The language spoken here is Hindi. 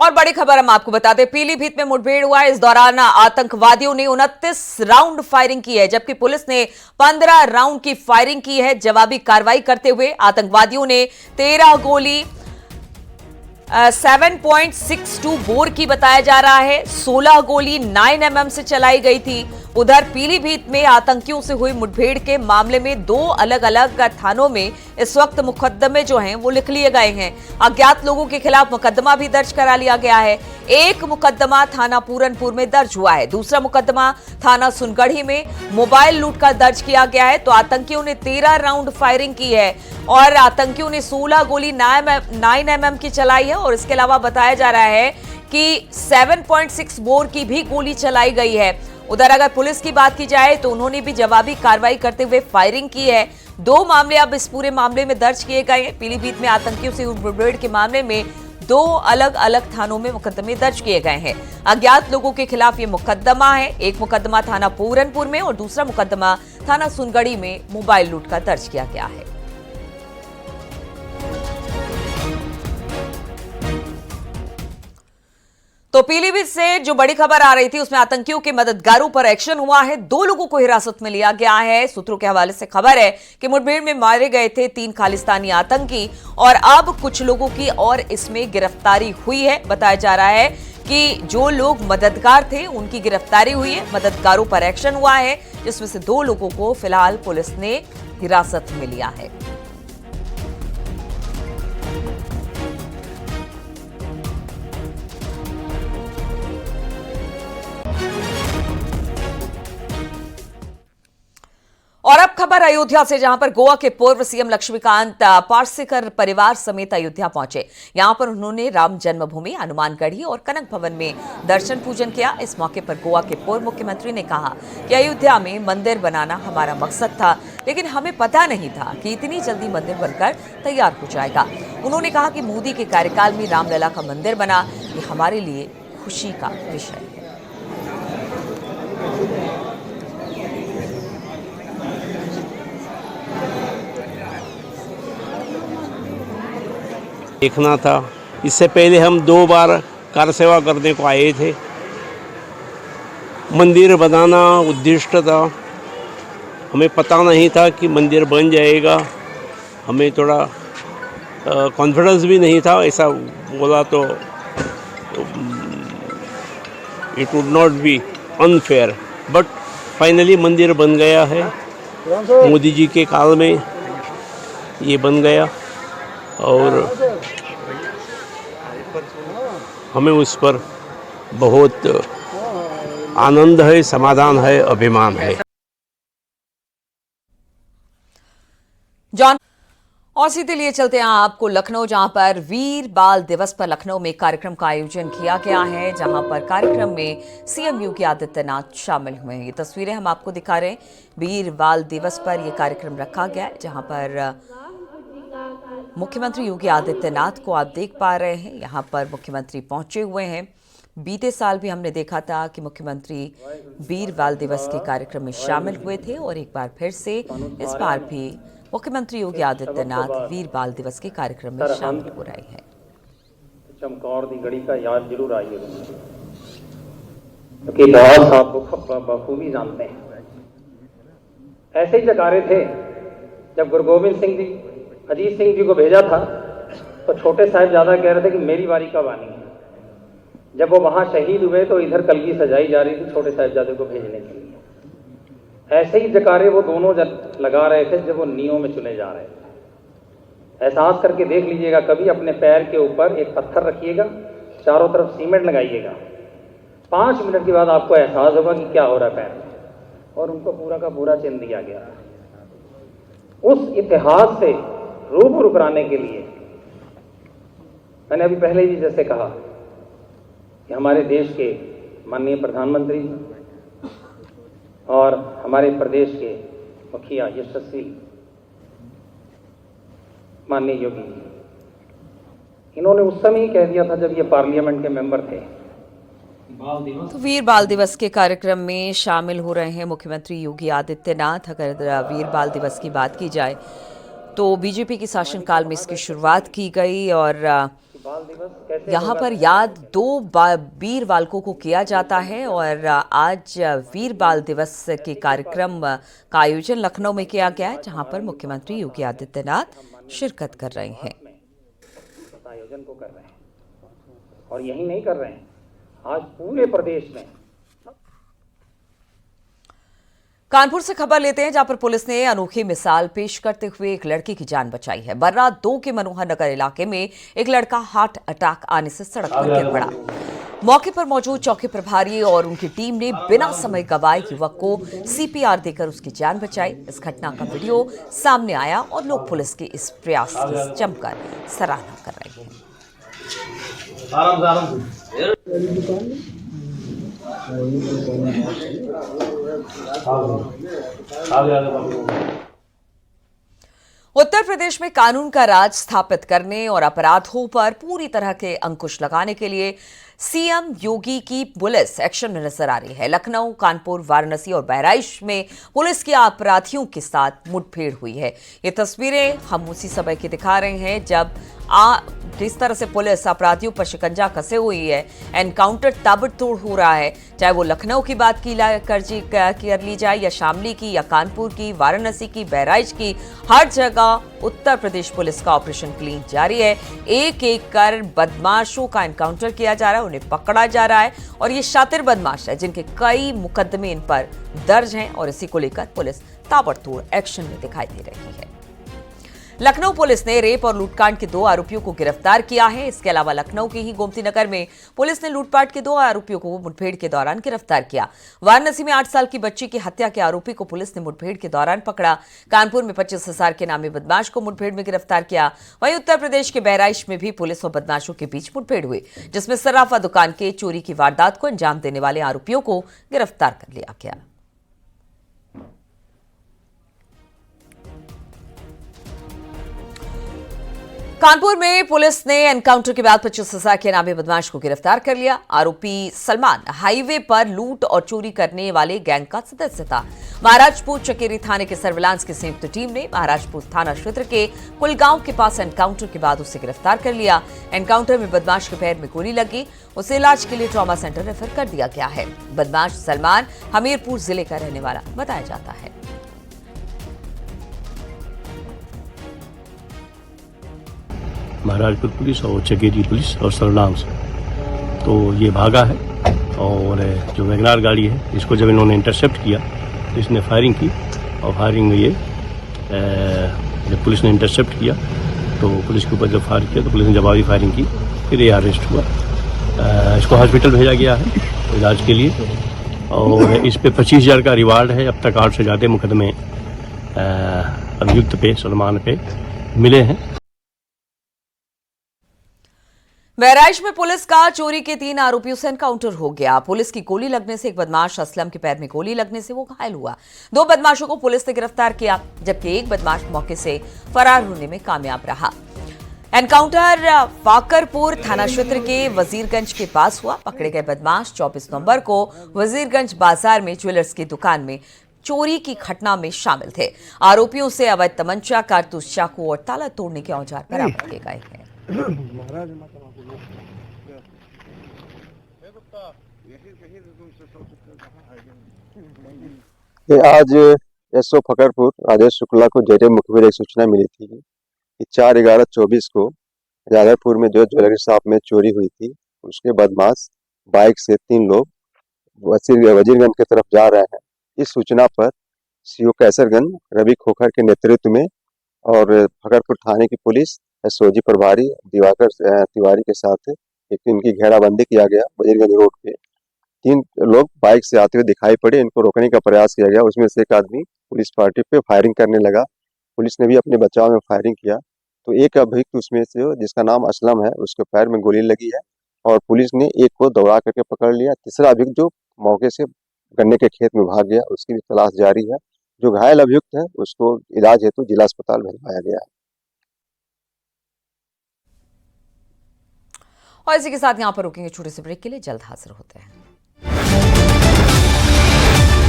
और बड़ी खबर हम आपको बता दें, पीलीभीत में मुठभेड़ हुआ है। इस दौरान आतंकवादियों ने 29 राउंड फायरिंग की है, जबकि पुलिस ने 15 राउंड की फायरिंग की है। जवाबी कार्रवाई करते हुए आतंकवादियों ने 13 गोली 7.62 बोर की बताया जा रहा है। 16 गोली 9mm से चलाई गई थी। उधर पीलीभीत में आतंकियों से हुई मुठभेड़ के मामले में 2 अलग अलग थानों में इस वक्त मुकदमे जो हैं वो लिख लिए गए हैं। अज्ञात लोगों के खिलाफ मुकदमा भी दर्ज करा लिया गया है। एक मुकदमा थाना पूरनपुर में दर्ज हुआ है, दूसरा मुकदमा थाना सुनगढ़ी में मोबाइल लूट का दर्ज किया गया है। तो आतंकियों ने 13 राउंड फायरिंग की है और आतंकियों ने 16 गोली 9mm की चलाई है। और इसके अलावा बताया जा रहा है कि 7.6 बोर की भी गोली चलाई गई है। उधर अगर पुलिस की बात की जाए तो उन्होंने भी जवाबी कार्रवाई करते हुए फायरिंग की है। 2 मामले अब इस पूरे मामले में दर्ज किए गए हैं। पीलीभीत में आतंकियों से मुठभेड़ के मामले में 2 अलग अलग थानों में मुकदमे दर्ज किए गए हैं। अज्ञात लोगों के खिलाफ ये मुकदमा है। एक मुकदमा थाना पूरनपुर में और दूसरा मुकदमा थाना सुनगढ़ी में मोबाइल लूट का दर्ज किया गया है। तो पीलीभीत से जो बड़ी खबर आ रही थी उसमें आतंकियों के मददगारों पर एक्शन हुआ है। 2 लोगों को हिरासत में लिया गया है। सूत्रों के हवाले से खबर है कि मुठभेड़ में मारे गए थे 3 खालिस्तानी आतंकी और अब कुछ लोगों की और इसमें गिरफ्तारी हुई है। बताया जा रहा है कि जो लोग मददगार थे उनकी गिरफ्तारी हुई है। मददगारों पर एक्शन हुआ है, जिसमें से 2 लोगों को फिलहाल पुलिस ने हिरासत में लिया है। और अब खबर अयोध्या से, जहां पर गोवा के पूर्व सीएम लक्ष्मीकांत पार्सेकर परिवार समेत अयोध्या पहुंचे। यहां पर उन्होंने राम जन्मभूमि, हनुमानगढ़ी और कनक भवन में दर्शन पूजन किया। इस मौके पर गोवा के पूर्व मुख्यमंत्री ने कहा कि अयोध्या में मंदिर बनाना हमारा मकसद था, लेकिन हमें पता नहीं था कि इतनी जल्दी मंदिर बनकर तैयार हो जाएगा। उन्होंने कहा कि मोदी के कार्यकाल में रामलला का मंदिर बना, ये हमारे लिए खुशी का विषय है। देखना था। इससे पहले हम 2 बार कार सेवा करने को आए थे। मंदिर बनाना उद्दिष्ट था। हमें पता नहीं था कि मंदिर बन जाएगा। हमें थोड़ा कॉन्फिडेंस भी नहीं था। ऐसा बोला तो it would not be unfair, but finally मंदिर बन गया है। मोदी जी के काल में ये बन गया और हमें उस पर बहुत आनंद है, समाधान है, अभिमान है। जॉन और सीधे लिए चलते हैं आपको लखनऊ, जहां पर वीर बाल दिवस पर लखनऊ में कार्यक्रम का आयोजन किया गया है, जहां पर कार्यक्रम में सीएम योगी आदित्यनाथ शामिल हुए हैं। ये तस्वीरें हम आपको दिखा रहे हैं। वीर बाल दिवस पर यह कार्यक्रम रखा गया है, जहां पर मुख्यमंत्री योगी आदित्यनाथ को आप देख पा रहे हैं। यहाँ पर मुख्यमंत्री पहुंचे हुए हैं। बीते साल भी हमने देखा था कि मुख्यमंत्री वीर बाल दिवस के कार्यक्रम में शामिल हुए थे और एक बार फिर से इस बार भी मुख्यमंत्री योगी आदित्यनाथ वीर बाल दिवस के कार्यक्रम में शामिल हो रहे हैं। चमकौर दी गढ़ी का याद जरूर आई है, क्योंकि बहुत साहब बखूबी जानते हैं। ऐसे ही जकारे थे जब गुरु गोविंद सिंह जी अजीत सिंह जी को भेजा था तो छोटे साहिबजादा कह रहे थे कि मेरी बारी कब आनी है। जब वो वहां शहीद हुए तो इधर कलगी सजाई जा रही थी छोटे साहिबजादे को भेजने के लिए। ऐसे ही जकारे वो दोनों लगा रहे थे जब वो नियों में चुने जा रहे थे। एहसास करके देख लीजिएगा, कभी अपने पैर के ऊपर एक पत्थर रखिएगा, चारों तरफ सीमेंट लगाइएगा, 5 मिनट के बाद आपको एहसास होगा कि क्या हो रहा है पैर में। और उनको पूरा का पूरा चिन्ह दिया गया। उस इतिहास से रूबरू कराने के लिए मैंने अभी पहले भी जैसे कहा कि हमारे देश के माननीय प्रधानमंत्री और हमारे प्रदेश के मुखिया यशस्वी माननीय योगी जी, इन्होंने उस समय ही कह दिया था जब ये पार्लियामेंट के मेंबर थे। तो वीर बाल दिवस के कार्यक्रम में शामिल हो रहे हैं मुख्यमंत्री योगी आदित्यनाथ। अगर वीर बाल दिवस की बात की जाए तो बीजेपी के शासनकाल में इसकी शुरुआत की गई और बाल दिवस कैसे यहाँ होगा? पर याद दो वीर बालकों को किया जाता है और आज वीर बाल दिवस के कार्यक्रम का आयोजन लखनऊ में किया गया है, जहाँ पर मुख्यमंत्री योगी आदित्यनाथ शिरकत कर रहे हैं। इस आयोजन को कर रहे हैं और यही नहीं कर रहे हैं, आज पूरे प्रदेश में। कानपुर से खबर लेते हैं, जहां पर पुलिस ने अनोखी मिसाल पेश करते हुए एक लड़की की जान बचाई है। बर्रा 2 के मनोहर नगर इलाके में एक लड़का हार्ट अटैक आने से सड़क पर गिर पड़ा। मौके पर मौजूद चौकी प्रभारी और उनकी टीम ने बिना समय गवाए युवक को सीपीआर देकर उसकी जान बचाई। इस घटना का वीडियो सामने आया और लोग पुलिस के इस प्रयास की जमकर सराहना कर रहे हैं। उत्तर प्रदेश में कानून का राज स्थापित करने और अपराधों पर पूरी तरह के अंकुश लगाने के लिए सीएम योगी की पुलिस एक्शन में नजर आ रही है। लखनऊ, कानपुर, वाराणसी और बहराइच में पुलिस की अपराधियों के साथ मुठभेड़ हुई है। ये तस्वीरें हम उसी समय की दिखा रहे हैं जब किस तरह से पुलिस अपराधियों पर शिकंजा कसे हुई है। एनकाउंटर ताबड़तोड़ हो रहा है, चाहे वो लखनऊ की बात कर ली जाए या शामली की या कानपुर की, वाराणसी की, बहराइच की, हर जगह उत्तर प्रदेश पुलिस का ऑपरेशन क्लीन जारी है। एक एक कर बदमाशों का एनकाउंटर किया जा रहा है, उन्हें पकड़ा जा रहा है और ये शातिर बदमाश है जिनके कई मुकदमे इन पर दर्ज हैं और इसी को लेकर पुलिस ताबड़तोड़ एक्शन में दिखाई दे रही है। लखनऊ पुलिस ने रेप और लूटकांड के 2 आरोपियों को गिरफ्तार किया है। इसके अलावा लखनऊ के ही गोमती नगर में पुलिस ने लूटपाट के 2 आरोपियों को मुठभेड़ के दौरान गिरफ्तार किया। वाराणसी में 8 साल की बच्ची की हत्या के आरोपी को पुलिस ने मुठभेड़ के दौरान पकड़ा। कानपुर में 25,000 के नामी बदमाश को मुठभेड़ में गिरफ्तार किया। वहीं उत्तर प्रदेश के बहराइच में भी पुलिस और बदमाशों के बीच मुठभेड़ हुई, जिसमें सर्राफा दुकान के चोरी की वारदात को अंजाम देने वाले आरोपियों को गिरफ्तार कर लिया गया। कानपुर में पुलिस ने एनकाउंटर के बाद 25,000 के नामी बदमाश को गिरफ्तार कर लिया। आरोपी सलमान हाईवे पर लूट और चोरी करने वाले गैंग का सदस्य था। महाराजपुर चकेरी थाने के सर्विलांस की संयुक्त टीम ने महाराजपुर थाना क्षेत्र के कुलगांव के पास एनकाउंटर के बाद उसे गिरफ्तार कर लिया। एनकाउंटर में बदमाश के पैर में गोली लगी, उसे इलाज के लिए ट्रॉमा सेंटर रेफर कर दिया गया है। बदमाश सलमान हमीरपुर जिले का रहने वाला बताया जाता है। महाराजपुर पुलिस और चकेरी पुलिस और सर्विलांस, तो ये भागा है और जो वैगनार गाड़ी है इसको जब इन्होंने इंटरसेप्ट किया तो इसने फायरिंग की और फायरिंग में ये जब पुलिस ने इंटरसेप्ट किया तो पुलिस के ऊपर जब फायर किया तो पुलिस ने जवाबी फायरिंग की, फिर ये अरेस्ट हुआ। इसको हॉस्पिटल भेजा गया है इलाज के लिए और इस पे 25,000 का रिवार्ड है। अब तक 8 से ज़्यादा मुकदमे अभियुक्त पे सलमान पे मिले हैं। बहराइच में पुलिस का चोरी के 3 आरोपियों से एनकाउंटर हो गया। पुलिस की गोली लगने से एक बदमाश असलम के पैर में गोली लगने से वो घायल हुआ। 2 बदमाशों को पुलिस ने गिरफ्तार किया, जबकि एक बदमाश मौके से फरार होने में कामयाब रहा। एनकाउंटर फाकरपुर थाना क्षेत्र के वजीरगंज के पास हुआ। पकड़े गए बदमाश 24 नवंबर को वजीरगंज बाजार में ज्वेलर्स की दुकान में चोरी की घटना में शामिल थे। आरोपियों से अवैध तमंचा, कारतूस, चाकू और ताला तोड़ने के औजार बरामद किए गए हैं। आज एसओ फकरपुर राजेश शुक्ला को जेटे मुखबिर एक सूचना मिली थी कि 4/11/24 को राजापुर में जो ज्वेलरी शॉप में चोरी हुई थी, उसके बदमाश बाइक से 3 लोग वजीरगंज की तरफ जा रहे हैं। इस सूचना पर सीओ कैसरगंज रवि खोखर के नेतृत्व में और फकरपुर थाने की पुलिस एसओजी प्रभारी दिवाकर तिवारी के साथ एक इनकी घेराबंदी किया गया। वजीरगंज रोड पे 3 लोग बाइक से आते हुए दिखाई पड़े, इनको रोकने का प्रयास किया गया। उसमें से एक आदमी पुलिस पार्टी पे फायरिंग करने लगा। पुलिस ने भी अपने बचाव में फायरिंग किया तो एक अभियुक्त उसमें से जिसका नाम असलम है, उसके पैर में गोली लगी है और पुलिस ने एक को दौड़ा करके पकड़ लिया। तीसरा अभियुक्त जो मौके से गन्ने के खेत में भाग गया, उसकी भी तलाश जारी है। जो घायल अभियुक्त है उसको इलाज हेतु जिला अस्पताल भिजवाया गया है। और इसी के साथ यहां पर रुकेंगे छोटे से ब्रेक के लिए, जल्द हाजिर होते हैं।